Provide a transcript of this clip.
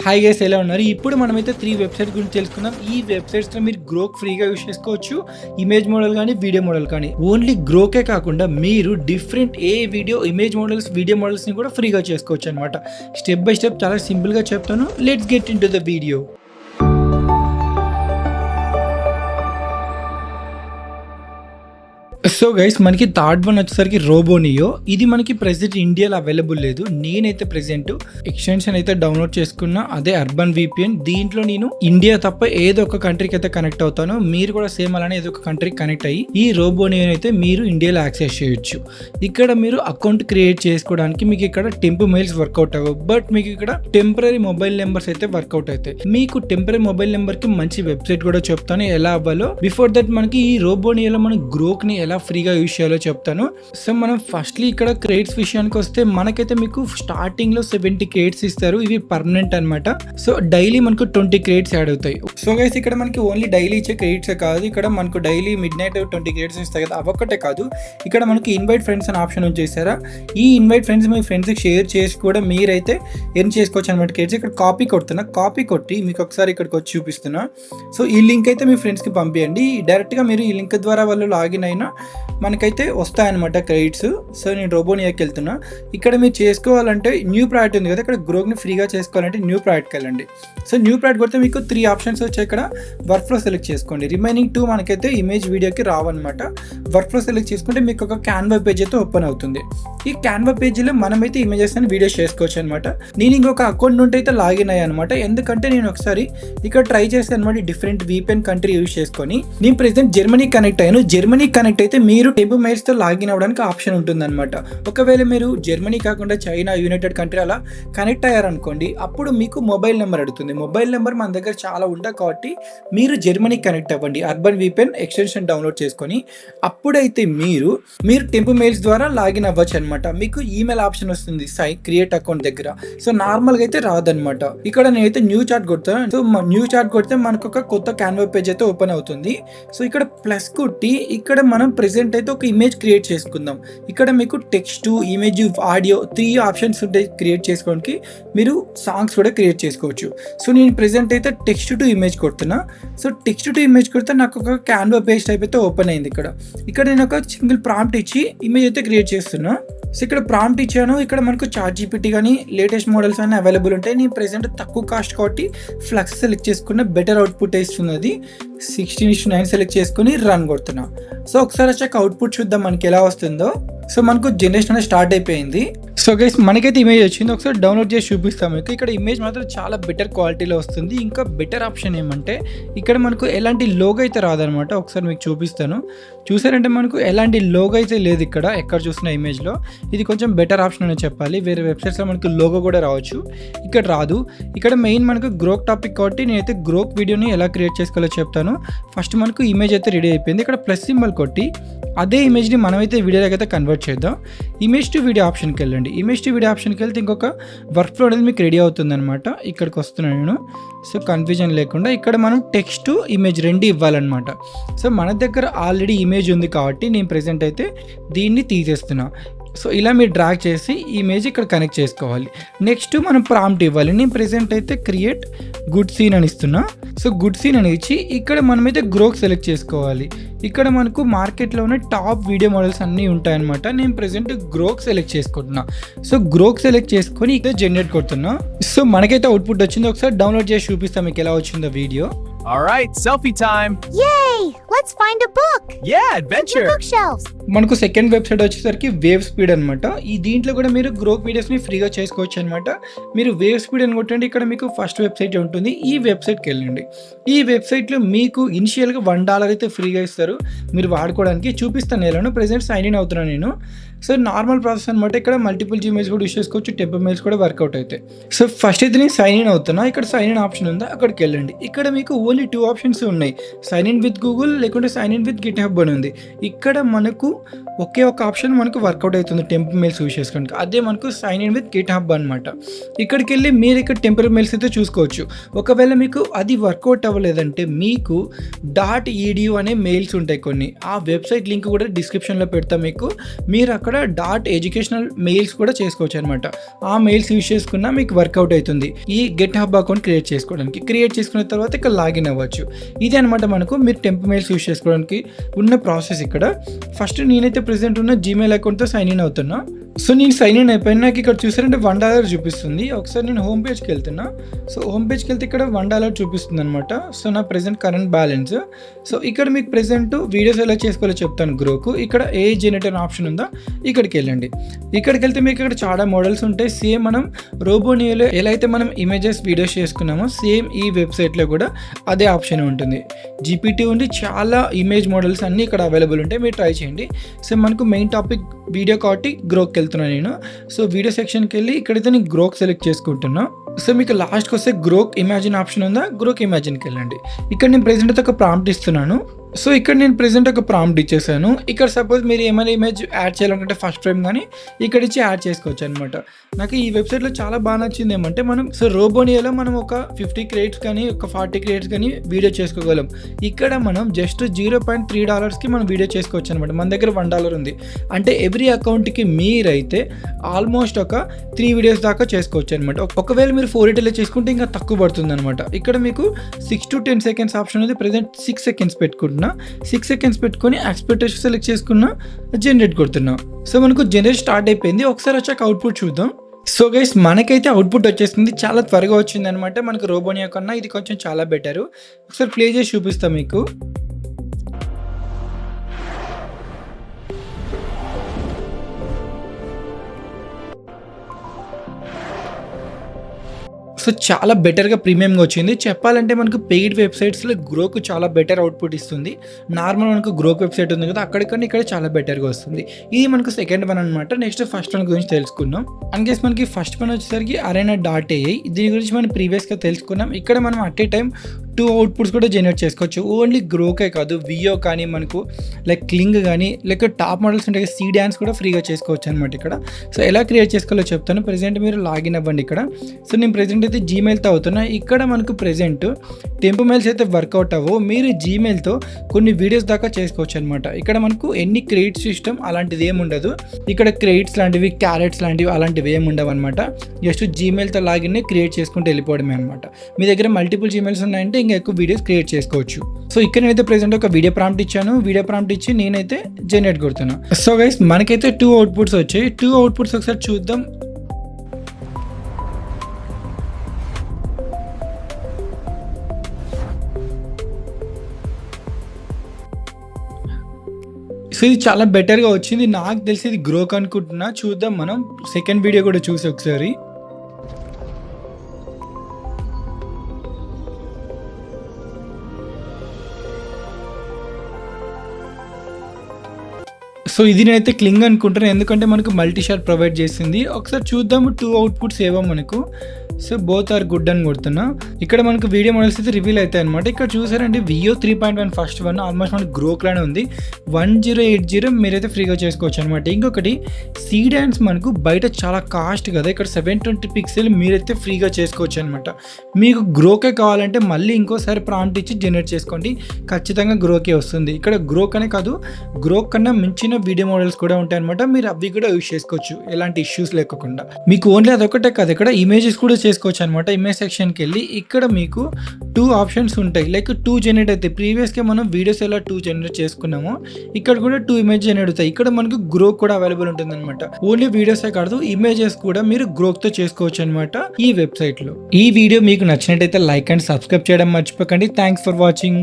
Hi guys, ఎలా ఉన్నారు? ఇప్పుడు మనమైతే 3 వెబ్సైట్ గురించి తెలుసుకుందాం. ఈ వెబ్సైట్స్లో మీరు గ్రోక్ ఫ్రీగా యూస్ చేసుకోవచ్చు. ఇమేజ్ మోడల్ కానీ వీడియో మోడల్ కానీ. ఓన్లీ గ్రోకే కాకుండా మీరు డిఫరెంట్ ఇమేజ్ మోడల్స్, వీడియో మోడల్స్ని కూడా ఫ్రీగా చేసుకోవచ్చు అనమాట. స్టెప్ బై స్టెప్ చాలా సింపుల్గా చెప్తాను. Let's get in to the video. So guys, మనకి థర్డ్ వన్ వచ్చేసరికి రోబోనియో. ఇది మనకి ప్రెసెంట్ ఇండియాలో అవైలబుల్ లేదు. నేనైతే ప్రెసెంట్ ఎక్స్టెన్షన్ అయితే డౌన్లోడ్ చేసుకున్నా, అదే అర్బన్ విపిఎన్. దీంట్లో నేను ఇండియా తప్ప ఏదో ఒక కంట్రీకి అయితే కనెక్ట్ అవుతాను. మీరు కూడా సేమ్ అలానే ఏదో ఒక కంట్రీకి కనెక్ట్ అయ్యి ఈ రోబోనియో అయితే మీరు ఇండియాలో యాక్సెస్ చేయొచ్చు. ఇక్కడ మీరు అకౌంట్ క్రియేట్ చేసుకోవడానికి మీకు ఇక్కడ టెంప్ మెయిల్స్ వర్కౌట్ అవ్వవు, బట్ మీకు ఇక్కడ టెంపరీ మొబైల్ నెంబర్స్ అయితే వర్కౌట్ అవుతాయి. మీకు టెంపరీ మొబైల్ నెంబర్ కి మంచి వెబ్సైట్ కూడా చెప్తాను ఎలా అవ్వాలో. బిఫోర్ దట్ మనకి ఈ రోబోనియోలో మనం గ్రోక్ ని ఎలా ఫ్రీగా యూజ్ చేయాలో చెప్తాను. సో మనం ఫస్ట్లీ ఇక్కడ క్రెడిట్స్ విషయానికి వస్తే, మనకైతే మీకు స్టార్టింగ్ లో 70 క్రెడిట్స్ ఇస్తారు. ఇవి పర్మనెంట్ అనమాట. సో డైలీ మనకు 20 క్రెడిట్స్ యాడ్ అవుతాయి. సో గైస్, ఇక్కడ మనకి ఓన్లీ డైలీ ఇచ్చే క్రెడిట్స్ కాదు, ఇక్కడ మనకు డైలీ మిడ్ నైట్ 20 క్రెడిట్స్ ఇస్తాయి కదా, అవొక్కటే కాదు. ఇక్కడ మనకి ఇన్వైట్ ఫ్రెండ్స్ అనే ఆప్షన్ చేశారా, ఈ ఇన్వైట్ ఫ్రెండ్స్ మీ ఫ్రెండ్స్ కి షేర్ చేసి కూడా మీరైతే ఎర్న్ చేసుకోవచ్చు అనమాట క్రెడిట్స్. ఇక్కడ కాపీ కొడుతున్నా, కాపీ కొట్టి మీకు ఒకసారి ఇక్కడికి వచ్చి చూపిస్తున్నా. సో ఈ లింక్ అయితే మీ ఫ్రెండ్స్ కి పంపించండి. డైరెక్ట్ గా మీరు ఈ లింక్ ద్వారా వాళ్ళు లాగిన్ అయినా మనకైతే వస్తాయన్నమాట క్రెడిట్స్. సో నేను రోబోనియాకి వెళ్తున్నా. ఇక్కడ మీరు చేసుకోవాలంటే న్యూ ప్రాజెక్ట్ ఉంది కదా, ఇక్కడ గ్రోక్ని ఫ్రీగా చేసుకోవాలంటే న్యూ ప్రాజెక్ట్కి వెళ్ళండి. సో న్యూ ప్రాజెక్ట్ కొడితే మీకు 3 ఆప్షన్స్ వచ్చాయి. ఇక్కడ వర్క్ ఫ్లో సెలెక్ట్ చేసుకోండి. రిమైనింగ్ 2 మనకైతే ఇమేజ్ వీడియోకి రావన్నమాట. వర్క్ ఫ్లో సెలెక్ట్ చేసుకుంటే మీకు ఒక క్యాన్వా పేజ్ అయితే ఓపెన్ అవుతుంది. ఈ క్యాన్వా పేజీలో మనమైతే ఇమేజెస్ అని వీడియోస్ చేసుకోవచ్చు అనమాట. నేను ఇంకొక అకౌంట్ నుండి అయితే లాగిన్ అయ్యాను అనమాట. ఎందుకంటే నేను ఒకసారి ఇక్కడ ట్రై చేస్తాను అనమాట, డిఫరెంట్ VPN కంట్రీ యూజ్ చేసుకొని. నేను ప్రెసెంట్ జర్మనీ కనెక్ట్ అయ్యాను. జర్మనీ కనెక్ట్ అయితే మీరు టెంప్ మెయిల్స్ తో లాగిన్ అవ్వడానికి ఆప్షన్ ఉంటుంది అనమాట. ఒకవేళ మీరు జర్మనీ కాకుండా చైనా, యునైటెడ్ కంట్రీ అలా కనెక్ట్ అయ్యారనుకోండి, అప్పుడు మీకు మొబైల్ నెంబర్ అడుగుతుంది. మొబైల్ నెంబర్ మన దగ్గర చాలా ఉండదు కాబట్టి మీరు జర్మనీ కనెక్ట్ అవ్వండి. అర్బన్ విపిఎన్ ఎక్స్టెన్షన్ డౌన్లోడ్ చేసుకొని అప్పుడైతే మీరు టెంప్ మెయిల్స్ ద్వారా లాగిన్ అవ్వచ్చు అనమాట. మీకు ఈమెయిల్ ఆప్షన్ వస్తుంది క్రియేట్ అకౌంట్ దగ్గర. సో నార్మల్గా అయితే రాదనమాట. ఇక్కడ నేనైతే న్యూ చాట్ కొడతాను. సో న్యూ చాట్ కొడితే మనకు ఒక కొత్త క్యాన్వా పేజ్ అయితే ఓపెన్ అవుతుంది. సో ఇక్కడ ప్లస్ కొట్టి ఇక్కడ మనం ప్రెసెంట్ అయితే ఒక ఇమేజ్ క్రియేట్ చేసుకుందాం. ఇక్కడ మీకు టెక్స్ట్, ఇమేజ్, ఆడియో 3 ఆప్షన్స్ ఉంటాయి క్రియేట్ చేసుకోవడానికి. మీరు సాంగ్స్ కూడా క్రియేట్ చేసుకోవచ్చు. సో నేను ప్రెసెంట్ అయితే టెక్స్ట్ టు ఇమేజ్ కొడుతున్నా. సో టెక్స్ట్ టు ఇమేజ్ కొడితే నాకు ఒక క్యాన్వా పేజ్ టైప్ అయితే ఓపెన్ అయింది. ఇక్కడ నేను ఒక సింగిల్ ప్రాంప్ట్ ఇచ్చి ఇమేజ్ అయితే క్రియేట్ చేస్తున్నా. సో ఇక్కడ ప్రాంప్ట్ ఇచ్చాను. ఇక్కడ మనకు ChatGPT కానీ లేటెస్ట్ మోడల్స్ అన్నీ అవైలబుల్ ఉంటాయి. నేను ప్రెసెంట్ తక్కువ కాస్ట్ కాబట్టి ఫ్లక్స్ సెలెక్ట్ చేసుకున్న బెటర్ అవుట్పుట్ ఇస్తుంది. అది 16:9 సెలెక్ట్ చేసుకుని రన్ కొడుతున్నా. సో ఒకసారి వచ్చాక అవుట్పుట్ చూద్దాం మనకి ఎలా వస్తుందో. సో మనకు జనరేషన్ అనేది స్టార్ట్ అయిపోయింది. సో గైస్, మనకైతే ఇమేజ్ వచ్చింది. ఒకసారి డౌన్లోడ్ చేసి చూపిస్తాం మీకు. ఇక్కడ ఇమేజ్ మాత్రం చాలా బెటర్ క్వాలిటీలో వస్తుంది. ఇంకా బెటర్ ఆప్షన్ ఏమంటే, ఇక్కడ మనకు ఎలాంటి లోగో అయితే రాదనమాట. ఒకసారి మీకు చూపిస్తాను. చూసారంటే మనకు ఎలాంటి లోగో అయితే లేదు ఇక్కడ ఎక్కడ చూసిన ఇమేజ్లో. ఇది కొంచెం బెటర్ ఆప్షన్ అని చెప్పాలి. వేరే వెబ్సైట్స్లో మనకు లోగో కూడా రావచ్చు, ఇక్కడ రాదు. ఇక్కడ మెయిన్ మనకు గ్రోక్ టాపిక్ కాబట్టి నేనైతే గ్రోక్ వీడియోని ఎలా క్రియేట్ చేసుకోవాలో చెప్తాను. ఫస్ట్ మనకు ఇమేజ్ అయితే రెడీ అయిపోయింది. ఇక్కడ ప్లస్ సింబల్ కొట్టి అదే ఇమేజ్ని మనమైతే వీడియోలోకి అయితే కన్వర్ట్ చేద్దాం. ఇమేజ్ టు వీడియో ఆప్షన్కి వెళ్ళండి. ఇమేజ్ టు వీడియో ఆప్షన్కి వెళ్తే ఇంకొక వర్క్ ఫ్లో అనేది మీకు రెడీ అవుతుంది అనమాట. ఇక్కడికి వస్తున్నాను నేను. సో కన్ఫ్యూజన్ లేకుండా ఇక్కడ మనం టెక్స్ట్, ఇమేజ్ 2 ఇవ్వాలన్నమాట. సో మన దగ్గర ఆల్రెడీ ఇమేజ్ ఉంది కాబట్టి నేను ప్రెసెంట్ అయితే దీన్ని తీసేస్తున్నా. సో ఇలా మీరు డ్రాగ్ చేసి ఇమేజ్ ఇక్కడ కనెక్ట్ చేసుకోవాలి. నెక్స్ట్ మనం ప్రాంప్ట్ ఇవ్వాలి. నేను ప్రెసెంట్ అయితే క్రియేట్ గుడ్ సీన్ అని ఇస్తున్నా. సో గుడ్ సీన్ అని ఇచ్చి ఇక్కడ మనమైతే గ్రోక్ సెలెక్ట్ చేసుకోవాలి. ఇక్కడ మనకు మార్కెట్లో ఉన్న టాప్ వీడియో మోడల్స్ అన్నీ ఉంటాయన్నమాట. నేను ప్రెసెంట్ గ్రోక్ సెలెక్ట్ చేసుకుంటున్నా. సో గ్రోక్ సెలెక్ట్ చేసుకొని ఇక్కడ జనరేట్ కొడుతున్నా. సో మనకైతే అవుట్పుట్ వచ్చింది. ఒకసారి డౌన్లోడ్ చేసి చూపిస్తాం మీకు ఎలా వచ్చిందో video. All right, selfie time. Yay! Let's find a book. Yeah, Your adventure. bookshelves. మనకు సెకండ్ వెబ్సైట్ వచ్చేసరికి వేవ్ స్పీడ్ అనమాట. ఈ దీంట్లో కూడా మీరు గ్రోక్ వీడియోస్ని ఫ్రీగా చేసుకోవచ్చు అనమాట. మీరు వేవ్ స్పీడ్ అని కొట్టండి. ఇక్కడ మీకు ఫస్ట్ వెబ్సైట్ ఉంటుంది. ఈ వెబ్సైట్కి వెళ్ళండి. ఈ వెబ్సైట్లో మీకు ఇనిషియల్గా $1 అయితే ఫ్రీగా ఇస్తారు మీరు వాడుకోవడానికి. చూపిస్తాను ఎలానో. ప్రెసెంట్ సైన్ ఇన్ అవుతున్నాను నేను. సో నార్మల్ ప్రాసెస్ అనమాట. ఇక్కడ మల్టిపుల్ జీమెయిల్స్ కూడా యూస్ చేసుకోవచ్చు. టెంప్ మెయిల్స్ కూడా వర్కౌట్ అవుతాయి. సో ఫస్ట్ అయితే నేను సైన్ ఇన్ అవుతున్నా. ఇక్కడ సైన్ ఇన్ ఆప్షన్ ఉందా, అక్కడికి వెళ్ళండి. ఇక్కడ మీకు ఓన్లీ 2 ఆప్షన్స్ ఉన్నాయి. సైన్ ఇన్ విత్ గూగుల్ లేకుంటే sign in with GitHub అని ఉంది. ఇక్కడ మనకు ఒకే ఒక ఆప్షన్ మనకు వర్కౌట్ అవుతుంది టెంప్ మెయిల్స్ యూస్ చేసుకోవడానికి. అదే మనకు sign in with GitHub అనమాట. ఇక్కడికి వెళ్ళి మీరు ఇక్కడ టెంపరీ మెయిల్స్ అయితే చూసుకోవచ్చు. ఒకవేళ మీకు అది వర్కౌట్ అవ్వలేదంటే మీకు .edu అనే మెయిల్స్ ఉంటాయి కొన్ని. ఆ వెబ్సైట్ లింక్ కూడా డిస్క్రిప్షన్లో పెడతాం మీకు. మీరు అక్కడ అక్కడ డాట్ ఎడ్యుకేషనల్ మెయిల్స్ కూడా చేసుకోవచ్చు అనమాట. ఆ మెయిల్స్ యూజ్ చేసుకున్నా మీకు వర్కౌట్ అవుతుంది ఈ గెట్ హబ్ అకౌంట్ క్రియేట్ చేసుకోవడానికి. క్రియేట్ చేసుకున్న తర్వాత ఇక్కడ లాగిన్ అవ్వచ్చు. ఇది అనమాట మనకు మీరు టెంప్ మెయిల్స్ యూజ్ చేసుకోవడానికి ఉన్న ప్రాసెస్. ఇక్కడ ఫస్ట్ నేనైతే ప్రెసెంట్ ఉన్న జీమెయిల్ అకౌంట్తో సైన్ ఇన్ అవుతున్నా. సో నేను సైన్ ఇన్ అయిపోయినా నాకు ఇక్కడ చూసారంటే $1 చూపిస్తుంది. ఒకసారి నేను హోమ్ పేజ్కి వెళ్తున్నా. సో హోమ్ పేజ్కి వెళ్తే ఇక్కడ $1 చూపిస్తుంది అనమాట. సో నా ప్రెసెంట్ కరెంట్ బ్యాలెన్స్. సో ఇక్కడ మీకు ప్రెసెంట్ వీడియోస్ ఎలా చేసుకోవాలో చెప్తాను గ్రోకు. ఇక్కడ ఏ జనరేటర్ ఆప్షన్ ఉందో ఇక్కడికి వెళ్ళండి. ఇక్కడికి వెళ్తే మీకు ఇక్కడ చాలా మోడల్స్ ఉంటాయి. సేమ్ మనం రోబోనియోలో ఎలా అయితే మనం ఇమేజెస్ వీడియోస్ చేసుకున్నామో సేమ్ ఈ వెబ్సైట్లో కూడా అదే ఆప్షన్ ఉంటుంది. జీపీటీ ఉంది, చాలా ఇమేజ్ మోడల్స్ అన్నీ ఇక్కడ అవైలబుల్ ఉంటాయి. మీరు ట్రై చేయండి. సో మనకు మెయిన్ టాపిక్ వీడియో కాబట్టి గ్రోకి వెళ్తున్నాను నేను. సో వీడియో సెక్షన్కి వెళ్ళి ఇక్కడైతే నేను గ్రోక్ సెలెక్ట్ చేసుకుంటున్నా. సో మీకు లాస్ట్కి వస్తే గ్రోక్ ఇమాజిన్ ఆప్షన్ ఉందా, గ్రోక్ ఇమాజిన్కి వెళ్ళండి. ఇక్కడ నేను ప్రెజెంట్ అయితే ఒక ప్రాంప్ట్ ఇస్తున్నాను. సో ఇక్కడ నేను ప్రెజెంట్ ఒక ప్రాంప్ట్ ఇచ్చేసాను. ఇక్కడ సపోజ్ మీరు ఏమైనా ఇమేజ్ యాడ్ చేయాలనుకుంటే ఫస్ట్ ఫ్రేమ్ కానీ ఇక్కడ ఇచ్చి యాడ్ చేసుకోవచ్చు అనమాట. నాకు ఈ వెబ్సైట్లో చాలా బాగా నచ్చింది ఏమంటే మనం సో రోబోనియోలో మనం ఒక 50 క్రెడిట్స్ కానీ ఒక 40 క్రెడిట్స్ కానీ వీడియో చేసుకోగలం. ఇక్కడ మనం జస్ట్ $0.3కి మనం వీడియో చేసుకోవచ్చు అనమాట. మన దగ్గర $1 ఉంది అంటే ఎవ్రీ అకౌంట్కి మీరైతే ఆల్మోస్ట్ ఒక 3 వీడియోస్ దాకా చేసుకోవచ్చు అనమాట. ఒకవేళ మీరు 480 చేసుకుంటే ఇంకా తక్కువ పడుతుంది అనమాట. ఇక్కడ మీకు 6 to 10 seconds ఆప్షన్ ఉంది. ప్రెజెంట్ 6 seconds పెట్టుకుంటున్నా. 6 seconds పెట్టుకొని ఎక్స్పెక్టేషన్ సెలెక్ట్ చేసుకున్నా, జనరేట్ కొడుతున్నా. సో మనకు జనరేట్ స్టార్ట్ అయిపోయింది. ఒకసారి వచ్చాక అవుట్పుట్ చూద్దాం. సో గైస్ మనకైతే అవుట్పుట్ వచ్చేసింది. చాలా త్వరగా వచ్చింది అనమాట. మనకు రోబోనియో కన్నా ఇది కొంచెం చాలా బెటర్. ఒకసారి ప్లే చేసి చూపిస్తాం మీకు. సో చాలా బెటర్గా ప్రీమియంగా వచ్చింది. చెప్పాలంటే మనకు పెయిడ్ వెబ్సైట్స్లో గ్రోకు చాలా బెటర్ అవుట్పుట్ ఇస్తుంది. నార్మల్ మనకు గ్రోక్ వెబ్సైట్ ఉంది కదా అక్కడికన్నా ఇక్కడ చాలా బెటర్గా వస్తుంది. ఇది మనకు సెకండ్ వన్ అనమాట. నెక్స్ట్ ఫస్ట్ వన్ గురించి తెలుసుకుందాం. అన్కేస్ మనకి ఫస్ట్ వన్ వచ్చేసరికి arena.ai. దీని గురించి మనం ప్రీవియస్గా తెలుసుకున్నాం. ఇక్కడ మనం అట్ ఏ టైం 2 అవుట్పుట్స్ కూడా జనరేట్ చేసుకోవచ్చు. ఓన్లీ గ్రోకే కాదు, వియో కానీ మనకు లైక్ క్లింగ్ కానీ లైక్ టాప్ మోడల్స్ ఉంటాయి, సీ డ్యాన్స్ కూడా ఫ్రీగా చేసుకోవచ్చు అనమాట ఇక్కడ. సో ఎలా క్రియేట్ చేసుకోవాలో చెప్తాను. ప్రెజెంట్ మీరు లాగిన్ అవ్వండి ఇక్కడ. సో నేను ప్రెజెంట్ అయితే జీమెయిల్తో అవుతున్నా. ఇక్కడ మనకు ప్రెజెంట్ టెంప్ మెయిల్స్ అయితే వర్కౌట్ అవ్వవు. మీరు జీమెయిల్తో కొన్ని వీడియోస్ దాకా చేసుకోవచ్చు అనమాట. ఇక్కడ మనకు ఎన్ని క్రెడిట్స్ సిస్టమ్ అలాంటిది ఏమి ఉండదు. ఇక్కడ క్రెడిట్స్ లాంటివి, క్యారెట్స్ లాంటివి అలాంటివి ఏమి ఉండవు అనమాట. జస్ట్ జీమెయిల్తో లాగిన్ క్రియేట్ చేసుకుంటూ వెళ్ళిపోవడమే అనమాట. మీ దగ్గర మల్టిపుల్ జీమెయిల్స్ ఉన్నాయంటే ఇంకా ఎక్కువ వీడియోస్ క్రియేట్ చేసుకోవచ్చు. సో ఇక్కడ నేనైతే ప్రెజెంట్ ఒక వీడియో ప్రాంప్ట్ ఇచ్చాను. వీడియో ప్రాంప్ట్ ఇచ్చి నేనైతే జనరేట్ కొడుతున్నా. సో గైస్ మనకైతే 2 అవుట్పుట్స్ వచ్చాయి. 2 అవుట్పుట్స్ ఒకసారి చూద్దాం. సో ఇది చాలా బెటర్గా వచ్చింది. నాకు తెలిసి ఇది గ్రోక్ అనుకుంటున్నా. చూద్దాం మనం సెకండ్ వీడియో కూడా చూసి ఒకసారి. సో ఇది నేనైతే క్లింగ్ అనుకుంటున్నాను, ఎందుకంటే మనకు మల్టీ షాట్ ప్రొవైడ్ చేసింది. ఒకసారి చూద్దాం 2 అవుట్పుట్స్ ఏవో మనకు. సో బోత్ ఆర్ గుడ్ అని కొడుతున్నా. ఇక్కడ మనకు వీడియో మోడల్స్ అయితే రివీల్ అవుతాయి అనమాట. ఇక్కడ చూసారంటే వియో 3.1 ఫస్ట్ వన్ ఆల్మోస్ట్ మనకు గ్రోక్లానే ఉంది. 1080 మీరైతే ఫ్రీగా చేసుకోవచ్చు అనమాట. ఇంకొకటి సీ డ్యాన్స్ మనకు బయట చాలా కాస్ట్ కదా, ఇక్కడ 720 పిక్సెల్ మీరైతే ఫ్రీగా చేసుకోవచ్చు అనమాట. మీకు గ్రోకే కావాలంటే మళ్ళీ ఇంకోసారి ప్రాంప్ట్ ఇచ్చి జనరేట్ చేసుకోండి, ఖచ్చితంగా గ్రోకే వస్తుంది. ఇక్కడ గ్రోక్ అనే కాదు, గ్రోక్ కన్నా మించిన వీడియో మోడల్స్ కూడా ఉంటాయి అనమాట. మీరు అవి కూడా యూజ్ చేసుకోవచ్చు ఎలాంటి ఇష్యూస్ లేకుండా. మీకు ఓన్లీ అదొకటే కాదు, ఇక్కడ ఇమేజెస్ కూడా చేసుకోవచ్చు అనమాట. ఇమేజ్ సెక్షన్కి వెళ్ళి ఇక్కడ మీకు 2 ఆప్షన్స్ ఉంటాయి. లైక్ 2 జనరేట్ అయితే ప్రీవియస్గా మనం వీడియోస్ ఎలా 2 జనరేట్ చేసుకున్నామో ఇక్కడ కూడా 2 ఇమేజ్ జనరేట్ అవుతాయి. ఇక్కడ మనకు గ్రోక్ కూడా అవైలబుల్ ఉంటుంది అనమాట. ఓన్లీ వీడియోసే కాదు, ఇమేజెస్ కూడా మీరు గ్రోక్తో చేసుకోవచ్చు అనమాట ఈ వెబ్సైట్లో. ఈ వీడియో మీకు నచ్చినట్టయితే లైక్ అండ్ సబ్స్క్రైబ్ చేయడం మర్చిపోకండి. Thanks for watching.